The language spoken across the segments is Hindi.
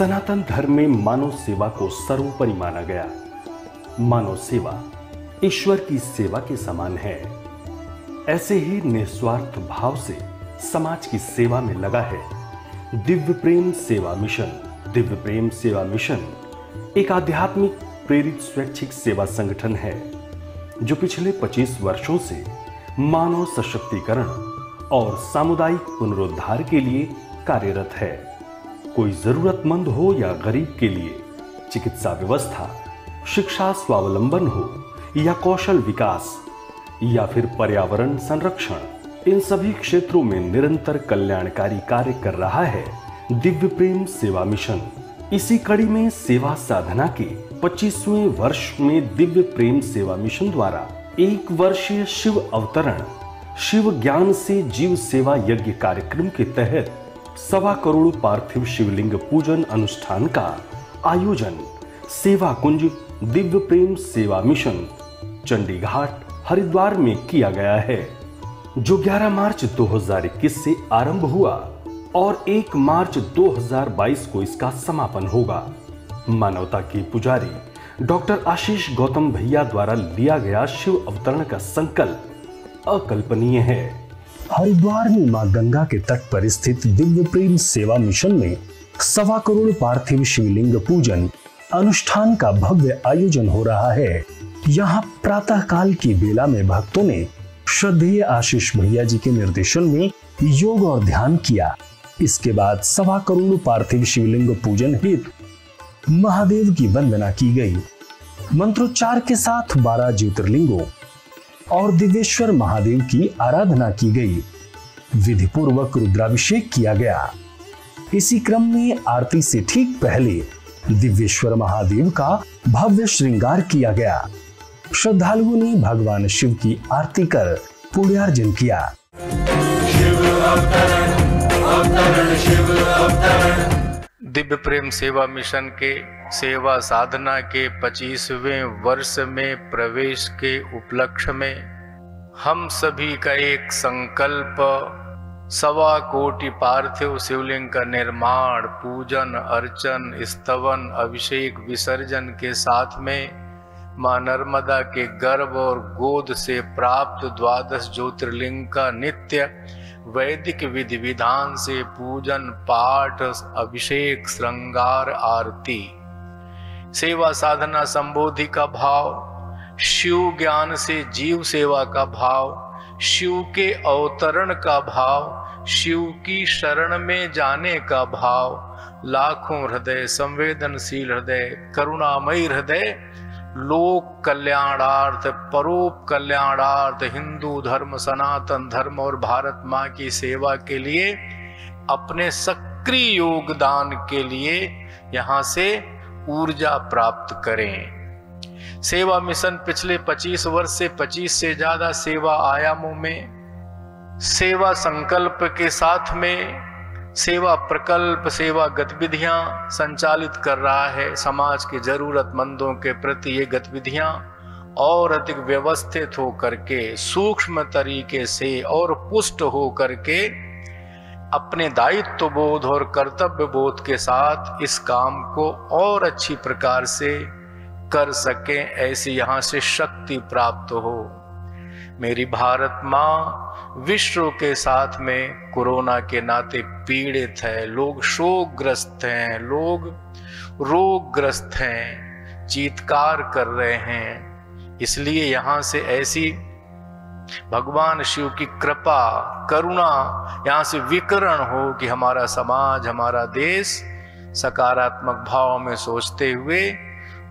सनातन धर्म में मानव सेवा को सर्वोपरि माना गया। मानव सेवा ईश्वर की सेवा के समान है। ऐसे ही निस्वार्थ भाव से समाज की सेवा में लगा है दिव्य प्रेम सेवा मिशन। दिव्य प्रेम सेवा मिशन एक आध्यात्मिक प्रेरित स्वैच्छिक सेवा संगठन है जो पिछले 25 वर्षों से मानव सशक्तिकरण और सामुदायिक पुनरुद्धार के लिए कार्यरत है। कोई जरूरतमंद हो या गरीब के लिए चिकित्सा व्यवस्था, शिक्षा स्वावलंबन हो या कौशल विकास या फिर पर्यावरण संरक्षण, इन सभी क्षेत्रों में निरंतर कल्याणकारी कार्य कर रहा है दिव्य प्रेम सेवा मिशन। इसी कड़ी में सेवा साधना के 25वें वर्ष में दिव्य प्रेम सेवा मिशन द्वारा 1 वर्षीय शिव अवतरण शिव ज्ञान से जीव सेवा यज्ञ कार्यक्रम के तहत 1.25 करोड़ पार्थिव शिवलिंग पूजन अनुष्ठान का आयोजन सेवा कुंज दिव्य प्रेम सेवा मिशन चंडीघाट हरिद्वार में किया गया है, जो 11 मार्च 2021 से आरंभ हुआ और 1 मार्च 2022 को इसका समापन होगा। मानवता के पुजारी डॉक्टर आशीष गौतम भैया द्वारा लिया गया शिव अवतरण का संकल्प अकल्पनीय है। हरिद्वार में मां गंगा के तट पर स्थित दिव्य प्रेम सेवा मिशन में 1.25 करोड़ पार्थिव शिवलिंग पूजन अनुष्ठान का भव्य आयोजन हो रहा है। यहाँ प्रातः काल की बेला में भक्तों ने श्रद्धेय आशीष भैया जी के निर्देशन में योग और ध्यान किया। इसके बाद 1.25 करोड़ पार्थिव शिवलिंग पूजन हेतु महादेव की वंदना की गई। मंत्रोच्चार के साथ 12 ज्योतिर्लिंगों और दिव्येश्वर महादेव की आराधना की गई। विधि पूर्वक रुद्राभिषेक किया गया। इसी क्रम में आरती से ठीक पहले दिव्येश्वर महादेव का भव्य श्रृंगार किया गया। श्रद्धालुओं ने भगवान शिव की आरती कर पुण्यार्जन किया। शिव अवतरण, अवतरण, शिव अवतरण। दिव्य प्रेम सेवा मिशन के सेवा साधना के 25वें वर्ष में प्रवेश के उपलक्ष्य में हम सभी का एक संकल्प 1.25 कोटि पार्थिव शिवलिंग का निर्माण, पूजन, अर्चन, स्तवन, अभिषेक, विसर्जन के साथ में मां नर्मदा के गर्भ और गोद से प्राप्त 12 ज्योतिर्लिंग का नित्य वैदिक विधि विधान से पूजन, पाठ, अभिषेक, श्रृंगार, आरती, सेवा साधना संबोधि का भाव, शिव ज्ञान से जीव सेवा का भाव, शिव के अवतरण का भाव, शिव की शरण में जाने का भाव, लाखों हृदय, संवेदनशील हृदय, करुणामयी हृदय, लोक कल्याणार्थ, परोप कल्याणार्थ, हिंदू धर्म, सनातन धर्म और भारत माँ की सेवा के लिए अपने सक्रिय योगदान के लिए यहाँ से ऊर्जा प्राप्त करें। सेवा मिशन पिछले 25 वर्ष से 25 से ज्यादा सेवा आयामों में सेवा संकल्प के साथ में सेवा प्रकल्प, सेवा गतिविधियां संचालित कर रहा है। समाज के जरूरतमंदों के प्रति ये गतिविधियां और अधिक व्यवस्थित हो करके, सूक्ष्म तरीके से और पुष्ट हो करके अपने दायित्व बोध और कर्तव्य बोध के साथ इस काम को और अच्छी प्रकार से कर सके, ऐसी यहाँ से शक्ति प्राप्त हो। मेरी भारत माँ विश्व के साथ में कोरोना के नाते पीड़ित है, लोग शोकग्रस्त हैं, लोग रोगग्रस्त हैं, चीत्कार कर रहे हैं। इसलिए यहाँ से ऐसी भगवान शिव की कृपा, करुणा यहाँ से विकरण हो कि हमारा समाज, हमारा देश सकारात्मक भाव में सोचते हुए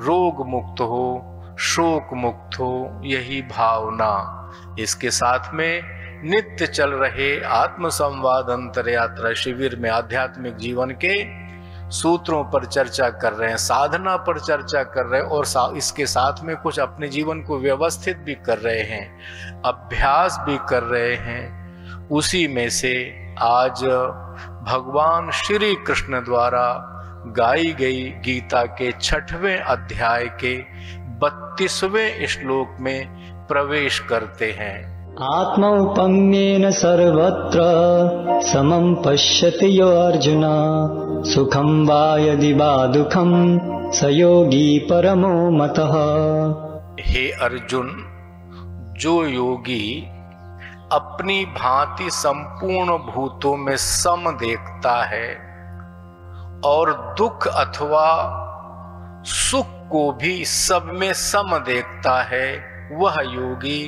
रोग मुक्त हो, शोक मुक्त हो, यही भावना। इसके साथ में नित्य चल रहे आत्म संवाद अंतर यात्रा शिविर में आध्यात्मिक जीवन के सूत्रों पर चर्चा कर रहे हैं, साधना पर चर्चा कर रहे हैं और इसके साथ में कुछ अपने जीवन को व्यवस्थित भी कर रहे हैं, अभ्यास भी कर रहे हैं। उसी में से आज भगवान श्री कृष्ण द्वारा गाई गई गीता के 6वें अध्याय के 32वें श्लोक में प्रवेश करते हैं। आत्मौपम्येन सर्वत्र समं पश्यति यो अर्जुन सुखं वा यदि वा दुःखं स योगी परमो मतः। हे अर्जुन, जो योगी अपनी भांति संपूर्ण भूतों में सम देखता है और दुख अथवा सुख को भी सब में सम देखता है, वह योगी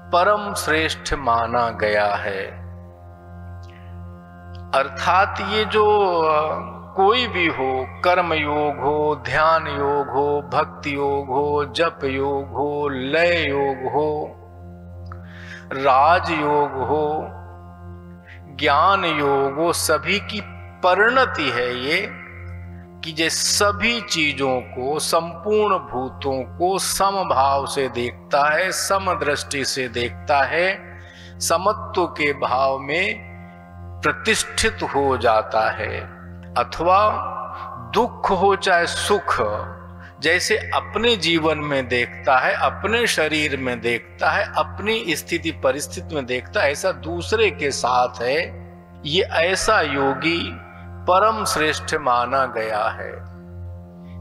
परम श्रेष्ठ माना गया है। अर्थात ये जो कोई भी हो, कर्म योग हो, ध्यान योग हो, भक्ति योग हो, जप योग हो, लय योग हो, राज योग हो, ज्ञान योग हो, सभी की परिणति है ये कि जे सभी चीजों को, संपूर्ण भूतों को समभाव से देखता है, समदृष्टि से देखता है, समत्व के भाव में प्रतिष्ठित हो जाता है। अथवा दुख हो चाहे सुख, जैसे अपने जीवन में देखता है, अपने शरीर में देखता है, अपनी स्थिति परिस्थिति में देखता है, ऐसा दूसरे के साथ है। ये ऐसा योगी परम श्रेष्ठ माना गया है।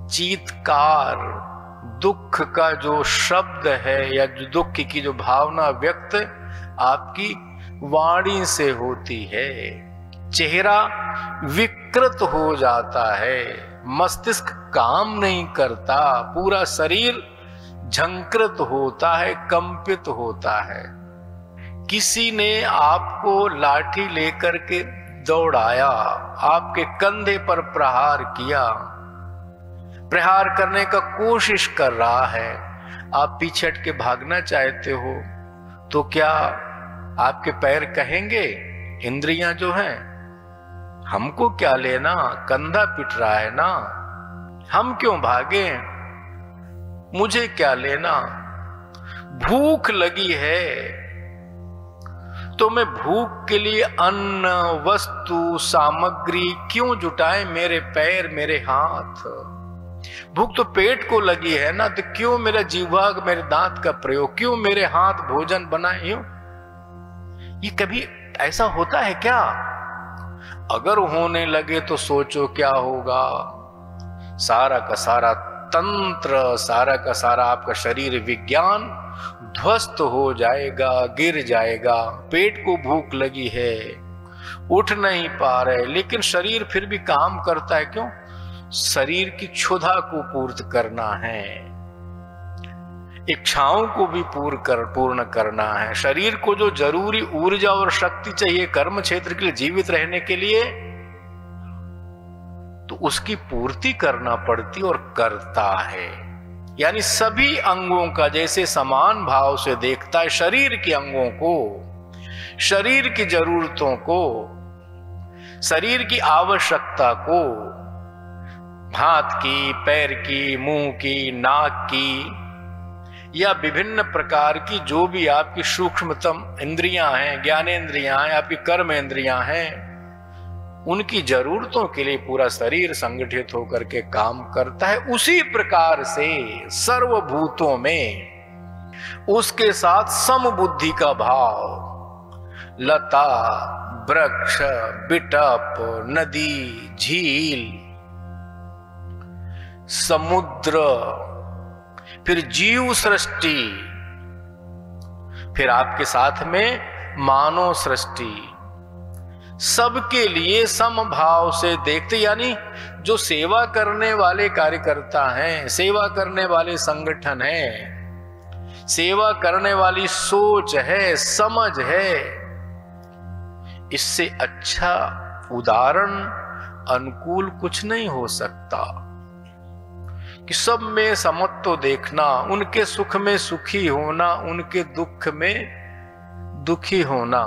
चीत्कार, दुख का जो शब्द है या जो दुख की जो भावना व्यक्त आपकी वाणी से होती है। चेहरा विकृत हो जाता है, मस्तिष्क काम नहीं करता, पूरा शरीर झंकृत होता है, कंपित होता है। किसी ने आपको लाठी लेकर के दौड़ाया, आपके कंधे पर प्रहार किया, प्रहार करने का कोशिश कर रहा है, आप पीछे हट के भागना चाहते हो तो क्या आपके पैर कहेंगे, इंद्रियां जो हैं, हमको क्या लेना, कंधा पिट रहा है ना, हम क्यों भागे, मुझे क्या लेना। भूख लगी है तो मैं भूख के लिए अन्न, वस्तु, सामग्री क्यों जुटाए, मेरे पैर, मेरे हाथ। भूख तो पेट को लगी है ना, तो क्यों मेरा जीवा, मेरे दांत का प्रयोग, क्यों मेरे हाथ भोजन बनाए। ये कभी ऐसा होता है क्या? अगर होने लगे तो सोचो क्या होगा। सारा का सारा तंत्र, सारा का सारा आपका शरीर विज्ञान ध्वस्त हो जाएगा, गिर जाएगा। पेट को भूख लगी है, उठ नहीं पा रहे, लेकिन शरीर फिर भी काम करता है। क्यों? शरीर की क्षुधा को पूर्ण करना है, इच्छाओं को भी पूर्ण करना है। शरीर को जो जरूरी ऊर्जा और शक्ति चाहिए कर्म क्षेत्र के लिए, जीवित रहने के लिए, तो उसकी पूर्ति करना पड़ती और करता है। यानी सभी अंगों का जैसे समान भाव से देखता है, शरीर के अंगों को, शरीर की जरूरतों को, शरीर की आवश्यकता को, हाथ की, पैर की, मुंह की, नाक की, या विभिन्न प्रकार की जो भी आपकी सूक्ष्मतम इंद्रियां हैं, ज्ञानेंद्रियां हैं, आपकी कर्म इंद्रियां हैं, उनकी जरूरतों के लिए पूरा शरीर संगठित होकर के काम करता है। उसी प्रकार से सर्वभूतों में उसके साथ समबुद्धि का भाव, लता, वृक्ष, बिटप, नदी, झील, समुद्र, फिर जीव सृष्टि, फिर आपके साथ में मानव सृष्टि, सबके लिए समभाव से देखते। यानी जो सेवा करने वाले कार्यकर्ता हैं, सेवा करने वाले संगठन हैं, सेवा करने वाली सोच है, समझ है, इससे अच्छा उदाहरण अनुकूल कुछ नहीं हो सकता कि सब में समत्व देखना, उनके सुख में सुखी होना, उनके दुख में दुखी होना।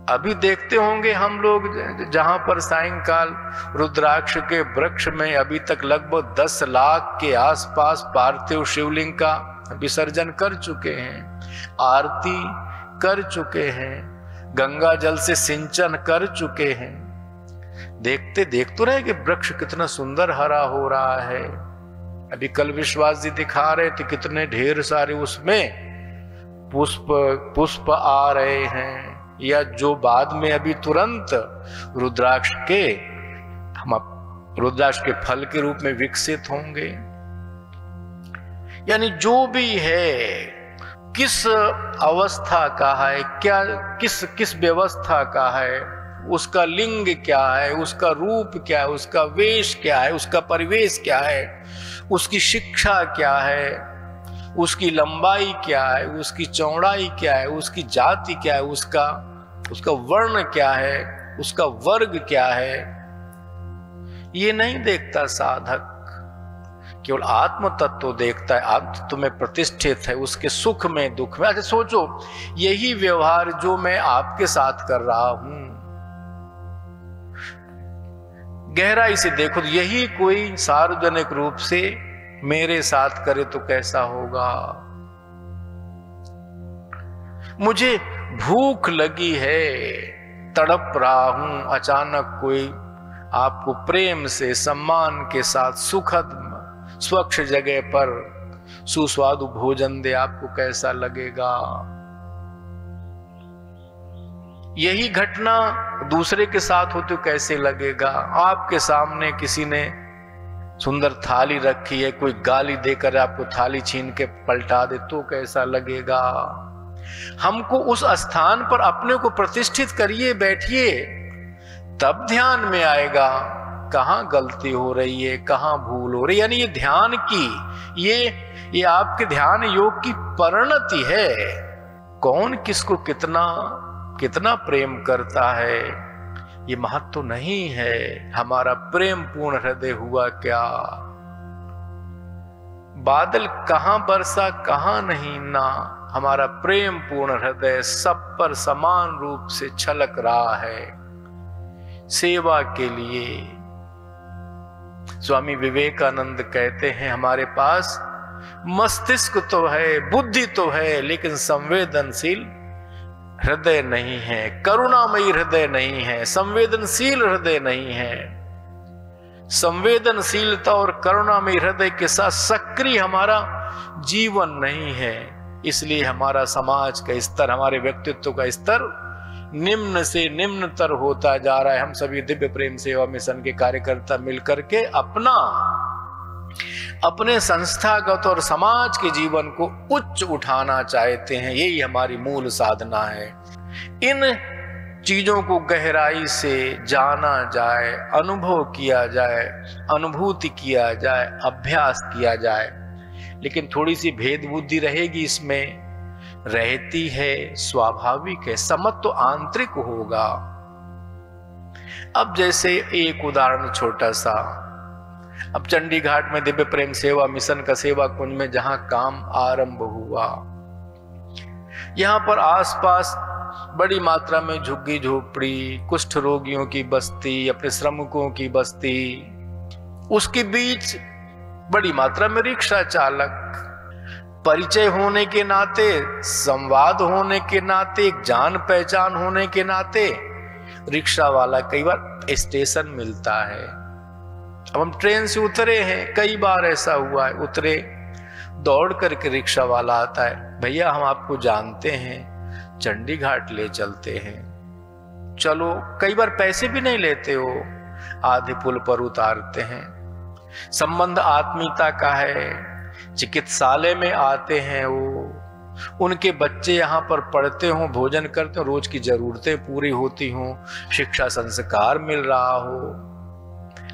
अभी देखते होंगे हम लोग जहां पर सायंकाल रुद्राक्ष के वृक्ष में अभी तक लगभग 10 लाख के आसपास पार्थिव शिवलिंग का विसर्जन कर चुके हैं, आरती कर चुके हैं, गंगा जल से सिंचन कर चुके हैं। देख तो रहे कि वृक्ष कितना सुंदर हरा हो रहा है। अभी कल विश्वास जी दिखा रहे थे कितने ढेर सारे उसमें पुष्प आ रहे हैं, या जो बाद में अभी तुरंत रुद्राक्ष के फल के रूप में विकसित होंगे। यानी जो भी है, किस अवस्था का है, क्या किस व्यवस्था का है, उसका लिंग क्या है, उसका रूप क्या है, उसका वेश क्या है, उसका परिवेश क्या है, उसकी शिक्षा क्या है, उसकी लंबाई क्या है, उसकी चौड़ाई क्या है, उसकी जाति क्या है, उसका वर्ण क्या है, उसका वर्ग क्या है, ये नहीं देखता साधक। केवल आत्म तत्व देखता है, आत्म तत्व में प्रतिष्ठित है, उसके सुख में दुख में। अच्छा सोचो, यही व्यवहार जो मैं आपके साथ कर रहा हूं, गहराई से देखो तो यही कोई सार्वजनिक रूप से मेरे साथ करे तो कैसा होगा। मुझे भूख लगी है, तड़प रहा हूं, अचानक कोई आपको प्रेम से सम्मान के साथ सुखद स्वच्छ जगह पर सुस्वादु भोजन दे, आपको कैसा लगेगा। यही घटना दूसरे के साथ हो तो कैसे लगेगा। आपके सामने किसी ने सुंदर थाली रखी है, कोई गाली देकर आपको थाली छीन के पलटा दे तो कैसा लगेगा। हमको उस स्थान पर अपने को प्रतिष्ठित करिए, बैठिए, तब ध्यान में आएगा कहां गलती हो रही है, कहां भूल हो रही है। यानी ये ध्यान की, ये आपके ध्यान योग की परिणति है। कौन किसको कितना प्रेम करता है ये महत्व तो नहीं है, हमारा प्रेम पूर्ण हृदय हुआ क्या। बादल कहां बरसा कहां नहीं ना, हमारा प्रेम पूर्ण हृदय सब पर समान रूप से छलक रहा है सेवा के लिए। स्वामी विवेकानंद कहते हैं, हमारे पास मस्तिष्क तो है, बुद्धि तो है, लेकिन संवेदनशील हृदय नहीं है, करुणामयी हृदय नहीं है, संवेदनशील हृदय नहीं है। संवेदनशीलता और करुणामयी हृदय के साथ सक्रिय हमारा जीवन नहीं है। इसलिए हमारा समाज का स्तर, हमारे व्यक्तित्व का स्तर निम्न से निम्नतर होता जा रहा है। हम सभी दिव्य प्रेम सेवा मिशन के कार्यकर्ता मिलकर के अपने संस्थागत और समाज के जीवन को उच्च उठाना चाहते हैं। यही हमारी मूल साधना है। इन चीजों को गहराई से जाना जाए, अनुभव किया जाए, अनुभूति किया जाए, अभ्यास किया जाए। लेकिन थोड़ी सी भेद बुद्धि रहेगी, इसमें रहती है, स्वाभाविक है। समझ तो आंतरिक होगा। अब जैसे एक उदाहरण छोटा सा, अब चंडी घाट में दिव्य प्रेम सेवा मिशन का सेवा कुंज में जहां काम आरंभ हुआ, यहां पर आसपास बड़ी मात्रा में झुग्गी झोपड़ी, कुष्ठ रोगियों की बस्ती, अपने श्रमिकों की बस्ती, उसके बीच बड़ी मात्रा में रिक्शा चालक। परिचय होने के नाते, संवाद होने के नाते, एक जान पहचान होने के नाते रिक्शा वाला कई बार स्टेशन मिलता है। अब हम ट्रेन से उतरे हैं, कई बार ऐसा हुआ है, उतरे, दौड़ करके रिक्शा वाला आता है, भैया हम आपको जानते हैं, चंडी घाट ले चलते हैं। चलो, कई बार पैसे भी नहीं लेते हो, आधे पुल पर उतारते हैं। संबंध आत्मीयता का है। चिकित्सालय में आते हैं वो, उनके बच्चे यहाँ पर पढ़ते हों, भोजन करते हो, रोज की जरूरतें पूरी होती हों, शिक्षा संस्कार मिल रहा हो,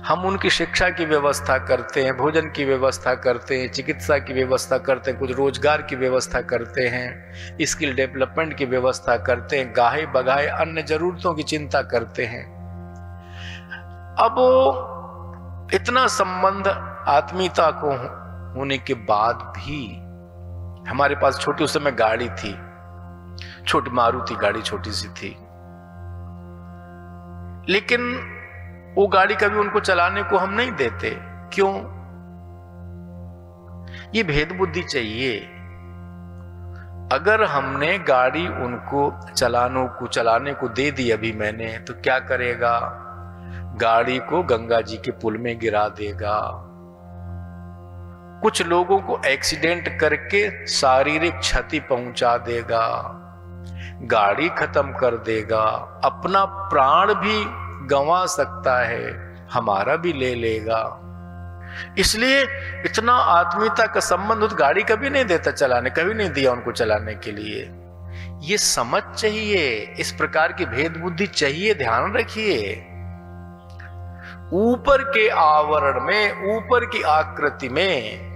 हम उनकी शिक्षा की व्यवस्था करते हैं, भोजन की व्यवस्था करते हैं, चिकित्सा की व्यवस्था करते हैं, कुछ रोजगार की व्यवस्था करते हैं, स्किल डेवलपमेंट की व्यवस्था करते हैं, गाहे बगाहे अन्य जरूरतों की चिंता करते हैं। अब इतना संबंध आत्मीयता को होने के बाद भी हमारे पास छोटी, उस समय गाड़ी थी, छोटी मारुति गाड़ी छोटी सी थी, लेकिन वो गाड़ी कभी उनको चलाने को हम नहीं देते। क्यों? ये भेद बुद्धि चाहिए। अगर हमने गाड़ी उनको चलाने को दे दी अभी मैंने, तो क्या करेगा? गाड़ी को गंगा जी के पुल में गिरा देगा। कुछ लोगों को एक्सीडेंट करके शारीरिक क्षति पहुंचा देगा, गाड़ी खत्म कर देगा, अपना प्राण भी गंवा सकता है, हमारा भी ले लेगा। इसलिए इतना आत्मीयता का संबंध उस गाड़ी कभी नहीं देता चलाने, कभी नहीं दिया उनको चलाने के लिए। ये समझ चाहिए, इस प्रकार की भेद बुद्धि चाहिए, ध्यान रखिए। ऊपर के आवरण में, ऊपर की आकृति में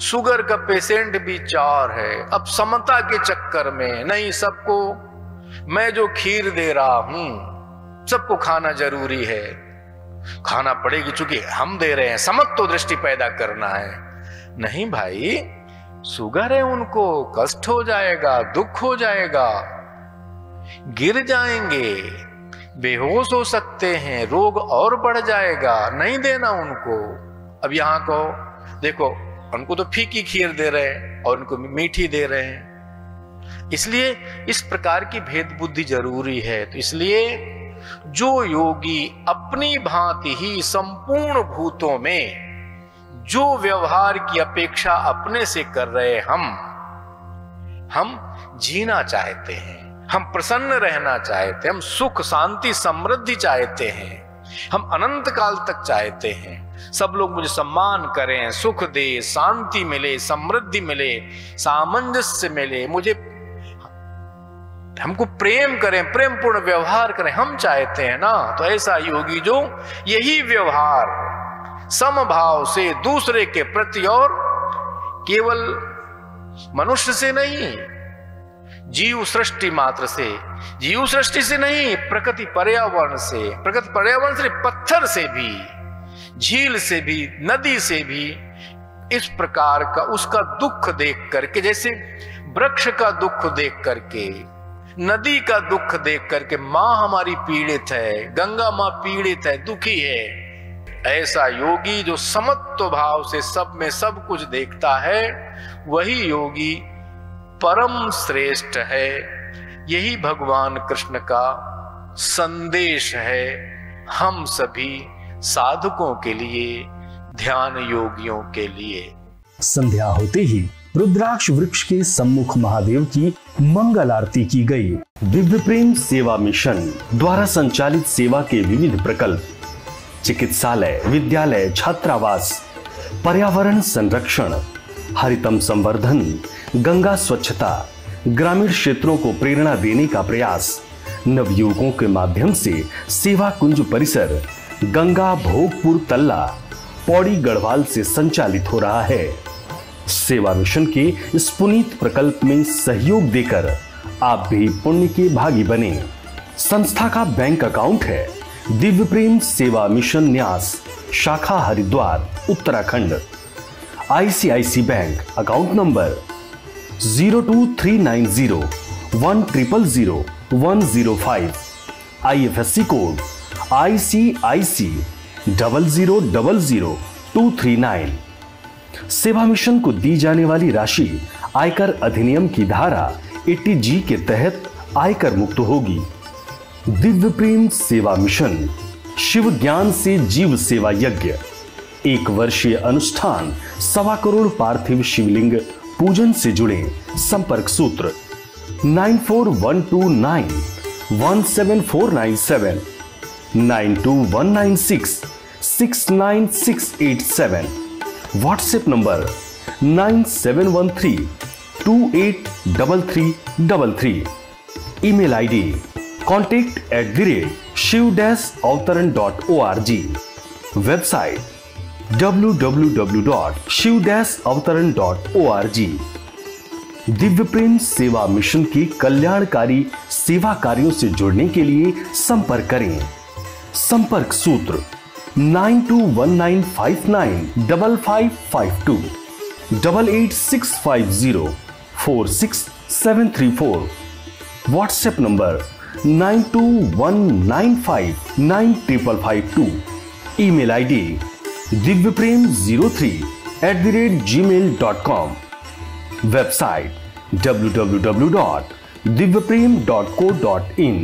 शुगर का पेशेंट भी 4 है। अब समता के चक्कर में नहीं, सबको मैं जो खीर दे रहा हूं सबको खाना जरूरी है, खाना पड़ेगी चूंकि हम दे रहे हैं, समत्व दृष्टि पैदा करना है। नहीं भाई, शुगर है, उनको कष्ट हो जाएगा, दुख हो जाएगा, गिर जाएंगे, बेहोश हो सकते हैं, रोग और बढ़ जाएगा, नहीं देना उनको। अब यहां को देखो, उनको तो फीकी खीर दे रहे हैं और उनको मीठी दे रहे हैं। इसलिए इस प्रकार की भेद बुद्धि जरूरी है। तो इसलिए जो योगी अपनी भांति ही संपूर्ण भूतों में जो व्यवहार की अपेक्षा अपने से कर रहे, हम जीना चाहते हैं, हम प्रसन्न रहना चाहते हैं, हम सुख शांति समृद्धि चाहते हैं, हम अनंत काल तक चाहते हैं, सब लोग मुझे सम्मान करें, सुख दे, शांति मिले, समृद्धि मिले, सामंजस्य मिले, हमको प्रेम करें, प्रेम पूर्ण व्यवहार करें, हम चाहते हैं ना। तो ऐसा योगी जो यही व्यवहार समभाव से दूसरे के प्रति, और केवल मनुष्य से नहीं, जीव सृष्टि मात्र से, जीव सृष्टि से नहीं, प्रकृति पर्यावरण से, प्रकृति पर्यावरण से, पत्थर से भी, झील से भी, नदी से भी इस प्रकार का उसका दुख देख करके, जैसे वृक्ष का दुख देख करके, नदी का दुख देख करके मां हमारी पीड़ित है, गंगा मां पीड़ित है, दुखी है, ऐसा योगी जो समत्व भाव से सब में सब कुछ देखता है, वही योगी परम श्रेष्ठ है। यही भगवान कृष्ण का संदेश है हम सभी साधकों के लिए, ध्यान योगियों के लिए। संध्या होते ही रुद्राक्ष वृक्ष के सम्मुख महादेव की मंगल आरती की गई। दिव्य प्रेम सेवा मिशन द्वारा संचालित सेवा के विविध प्रकल्प, चिकित्सालय, विद्यालय, छात्रावास, पर्यावरण संरक्षण, हरितम संवर्धन, गंगा स्वच्छता, ग्रामीण क्षेत्रों को प्रेरणा देने का प्रयास, नवयुवकों के माध्यम से सेवा कुंज परिसर गंगा भोगपुर तल्ला पौड़ी गढ़वाल से संचालित हो रहा है। सेवा मिशन के इस पुनीत प्रकल्प में सहयोग देकर आप भी पुण्य के भागी बने। संस्था का बैंक अकाउंट है दिव्य प्रेम सेवा मिशन न्यास, शाखा Haridwar, Uttarakhand. ICICI bank account number 0239010000105। IFSC code ICIC 0000239। सेवा मिशन को दी जाने वाली राशि आयकर अधिनियम की धारा 80G के तहत आयकर मुक्त होगी। दिव्य प्रेम सेवा मिशन शिव ज्ञान से जीव सेवा यज्ञ 1 वर्षीय अनुष्ठान 1.25 करोड़ पार्थिव शिवलिंग पूजन से जुड़े संपर्क सूत्र 9412917497 9219669687। WhatsApp number 9713283333। Email ID contact@shiv-avtaran.org। Website www.shiv-avtaran.org। Divya प्रेम सेवा मिशन की कल्याणकारी सेवा कार्यों से जुड़ने के लिए संपर्क करें। संपर्क सूत्र 9219595552 8865046734। WhatsApp number 9219595552। Email ID divyprem03@gmail.com। Website www.divyprem.co.in।